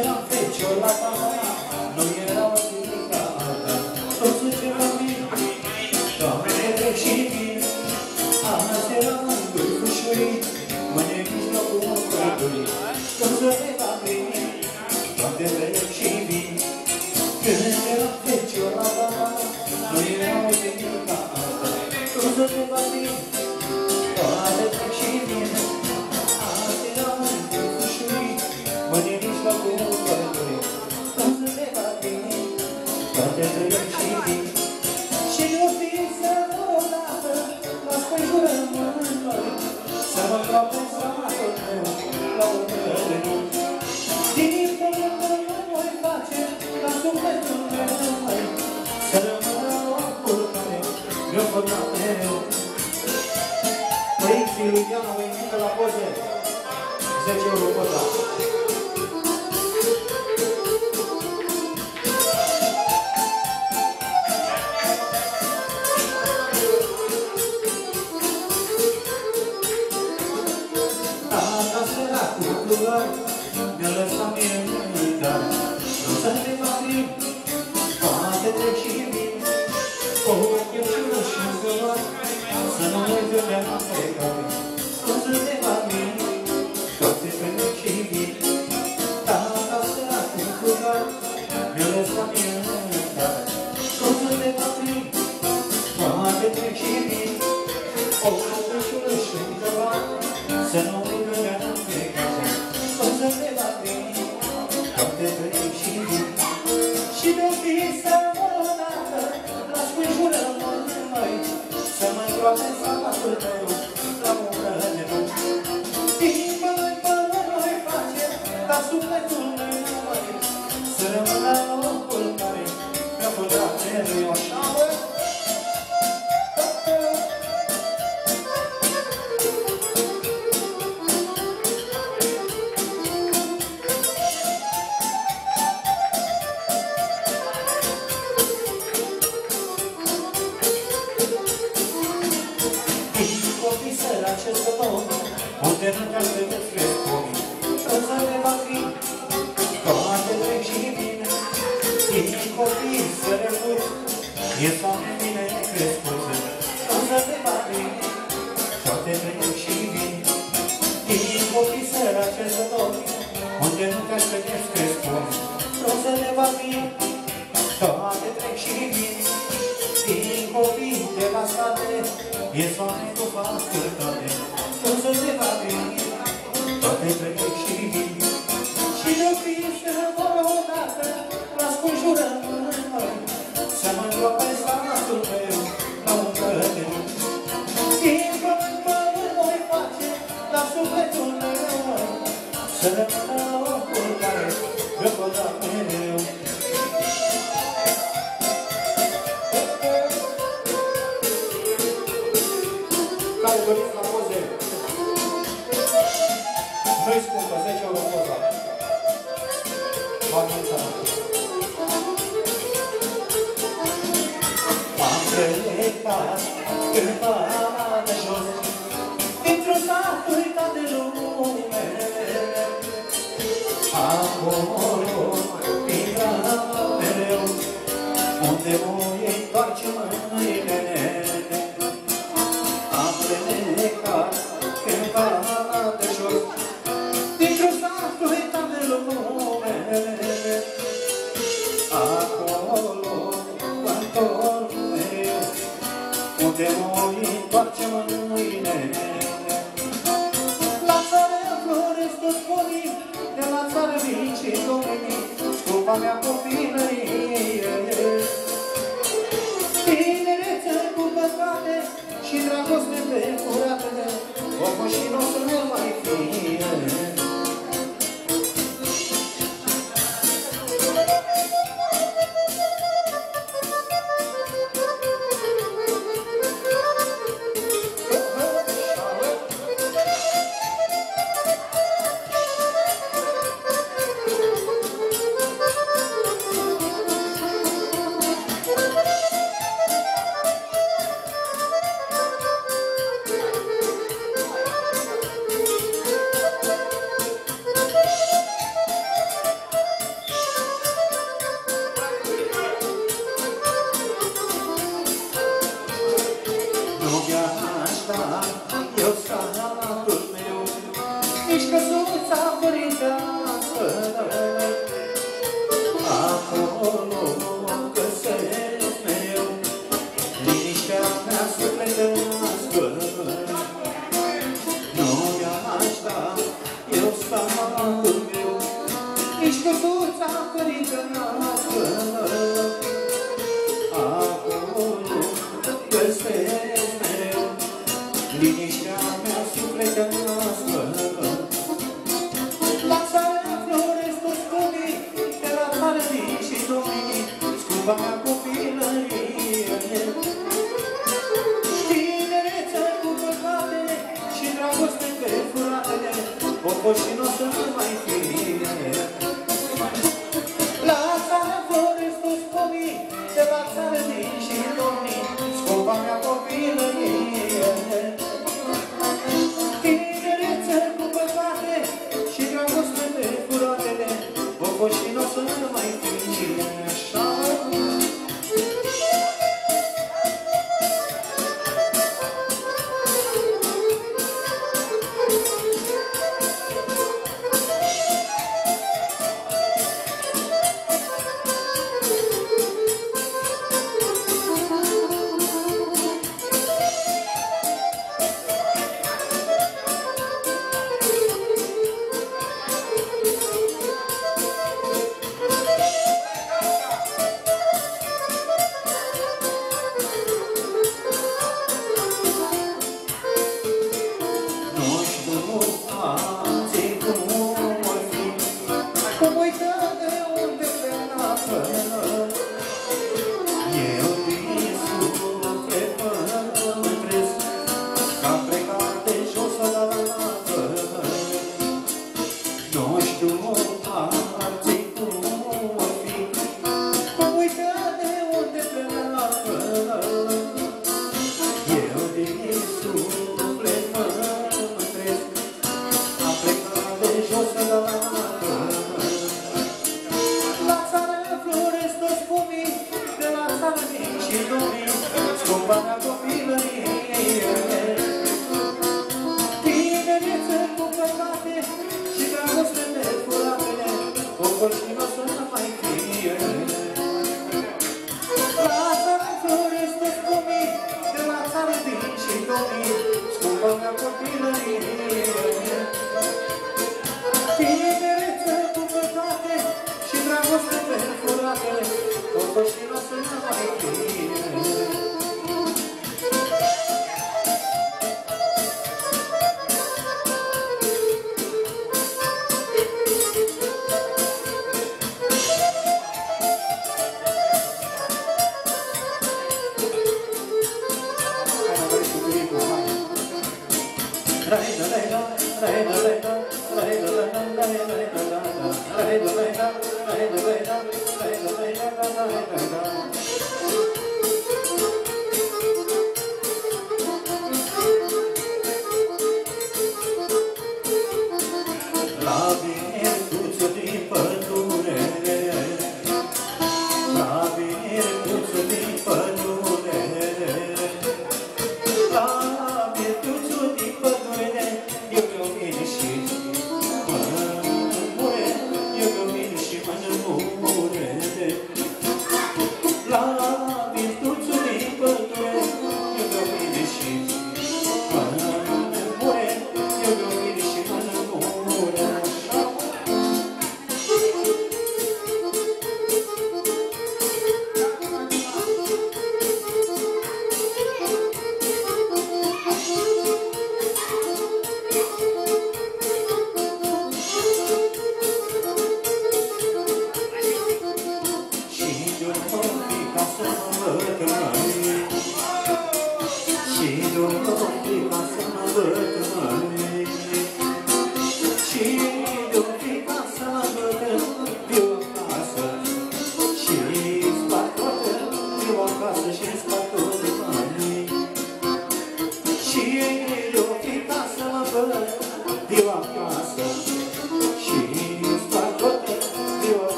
eram fecior la tata, nu erau sindicata. Toți ziceam la mine, Doamne, trec și vin. Azi eram în vârfușurit, mâine mijlocul pădurii. Toți le va primi, toate trec și vin. Când eram fecior la tata, nu erau sindicata. Toți le va primi, toate trec și vin. Azi eram în vârfușurit, mâine mijlocul pădurii. Toți le va primi, toate trec și vin. Și nu fi să mă odată, las pe jurământ noi, să mă groapă în satul meu, la urmă de nu. Din pământul nu voi face, la sufletul meu mai, să rămână locul care mi-o făcut mereu. Părinții lui Diana vă invită la poze, 10 euro poza. Mi-a lăsat mie mândar, nu să ne mărim, toate trec și vin. Ochii și îngăvat, să nu ne vedem pe care, nu să ne mărim, toate trec și vin. Tata săracul curat, mi-a lăsat mie mândar, nu să ne mărim, toate trec și vin. Ochii și îngăvat, să nu ne vedem pe care, să ne va primi, toate trec și vin. Și de-o fi să mă odată, las cu jurământ mai, să mă îngroape sabatul meu, la umbră de nou. Din pământ până voi face, ca sufletul meu mai, să rămână locul care mi-a făcut mereu așa, bă. Unde nu te aștepți frescuri, să ne va fi, toate trec și vin. Din copii să refuz, e soane bine crescut, să ne va fi, toate trec și vin. Din copii sărace să dormi, unde nu te aștepți frescuri, să ne va fi, toate trec și vin. Din copii devastate, e soane cu facultate, să se va primi, toate trec și vin. Și de-o fi să mă odată, las cu jurământ mai, să mă îngroape satul meu, la umbră de nu. Din pământ până voi face, la sufletul meu mai, să rămână locul care mi-o pot da mereu. Care doriți la poze? Nu-i scumpă, 10 euro poza. V-am mulțumit. M-am plecat cândva de jos, dintr-un sat uitat de lume. Acolo, intram mereu, unde voi întoarce mâinile. Am plecat cândva de jos, dintr-un sat uitat de lume. Acolo mă întorc mereu, unde voi întoarce mâine. La țară floresc toți bolii, de la țară vin și domenii, scumpa mea copilărie. Tinerețe cu păcate și dragoste pe curate, omul și n-o să ne mai fie. părintească, acolo găsesc mereu liniștea mea sufletească. Nu mi-aș da eu statul meu, nici căsuța părintească, acolo găsesc mereu liniștea mea sufletească. La țară floresc toți pomii, de la țară vin și domnii, scumpa mea copilărie. Tinereță cu păcate și dragoste pe furatele, popoși n-o să mai fie. La țară floresc toți pomii, de la țară vin și domnii, scumpa mea copilărie. Tinereță cu păcate și dragoste pe furatele, popoși n-o să mai fie așa.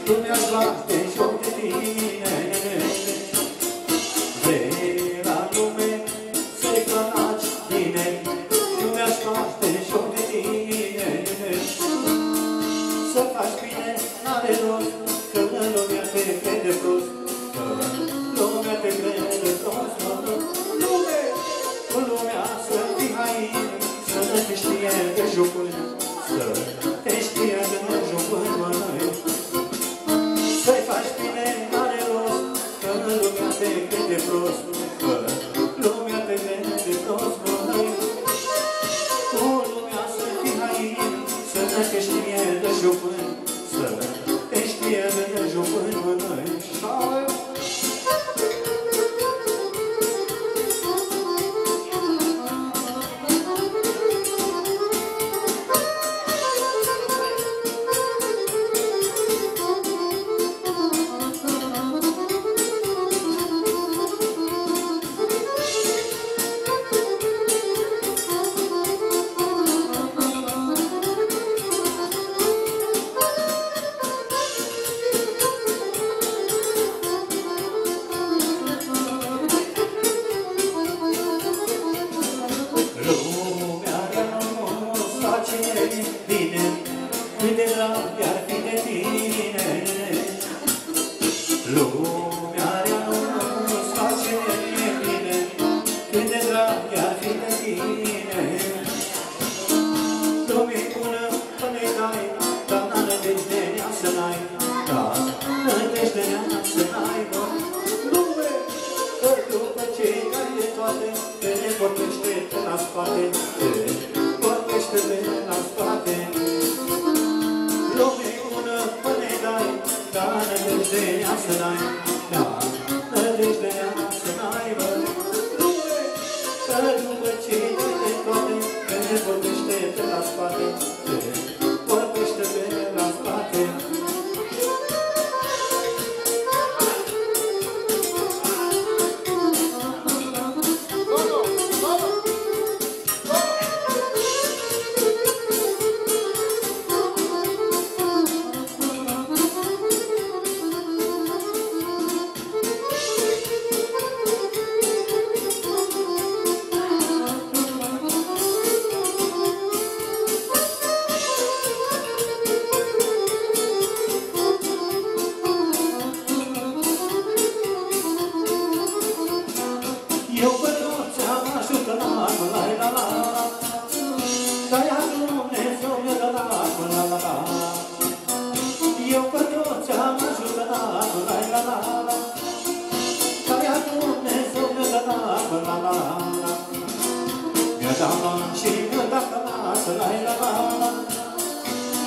lumea-și bate joc de tine. Vrei la lume să-i plănaci bine, lumea-și bate joc de tine. Să faci bine n-are rost, că lumea te crede prost, că lumea te crede prost. Lumea să fii hain, să te știe de jocuri, să te știe de jocuri, măi. Să-i faci bine, n-are rost, că lumea te crede prost, că lumea te crede prost, măi. Cu lumea să fii hain, să te știe de jocuri, să te știe de jocuri, măi.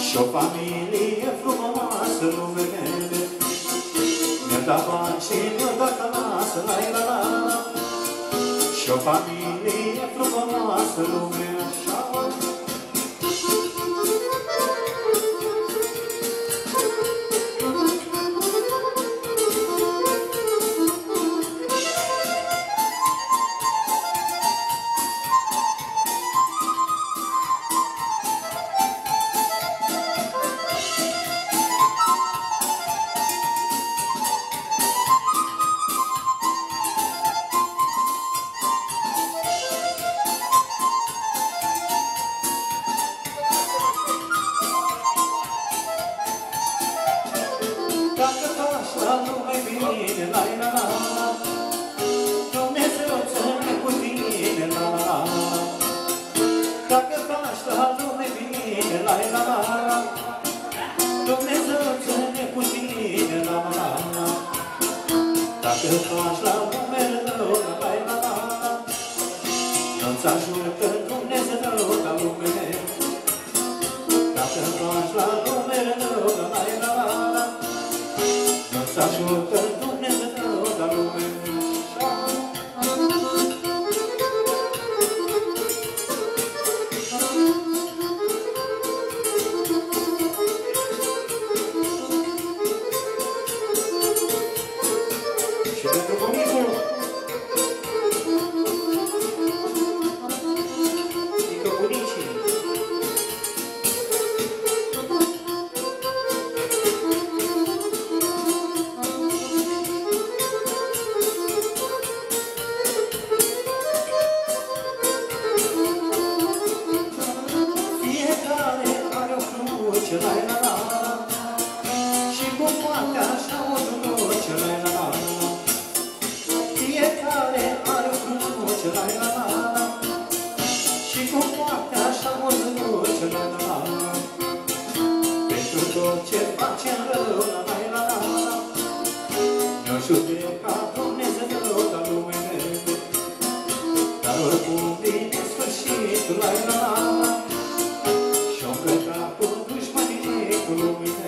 Și-o familie frumoasă lume vede, mi-a dat bani și mi-a dat casă, la-i-la-la. Și-o familie frumoasă lume așa. Și pentru bunicul cum poate așa o nuce, la. Fiecare are o nuce, la. Și cum poate așa o nuce, la. Pentru tot ce face rău, la. Ne-o judeca Dumnezeu, dar lumene, dar oricum vine sfârșitul, la. Și-o îmbrăcat cu dușmanii cu lumine.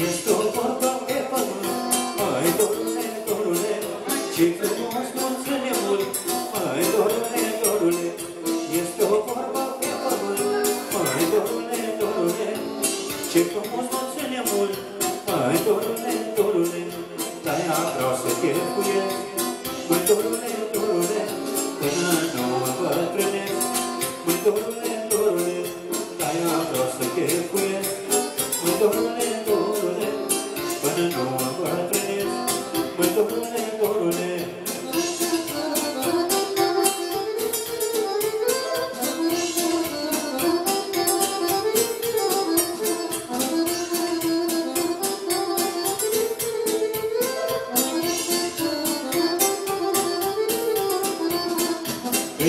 Este o vorbă pe pământ, măi, dorule, ce frumos mulți nemuri, măi, dorule, este o vorbă pe pământ, măi, dorule, ce frumos mulți nemuri, măi, dorule, de-aia vreau să chefuiesc, măi, dorule, până nu mă bătrânesc, măi, dorule, de-aia vreau să chefuiesc, măi, dorule, până nu mă bătrânesc, măi, dorule.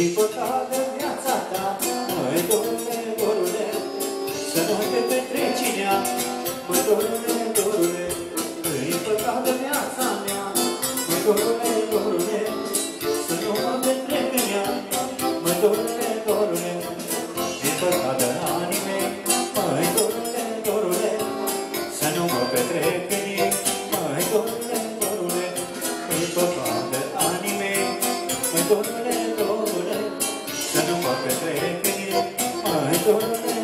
Îi păcat de viața ta, măi, dorule, să nu te petreci în ea, măi, dorule, îi păcat de viața mea, măi, dorule, să nu mă petrec în ea, măi, dorule, îi păcat de anii mei, măi, dorule, să nu mă petrec în ei, măi, dorule, îi păcat de anii mei, măi, dorule, să nu mă petrec în ei, măi, dorule.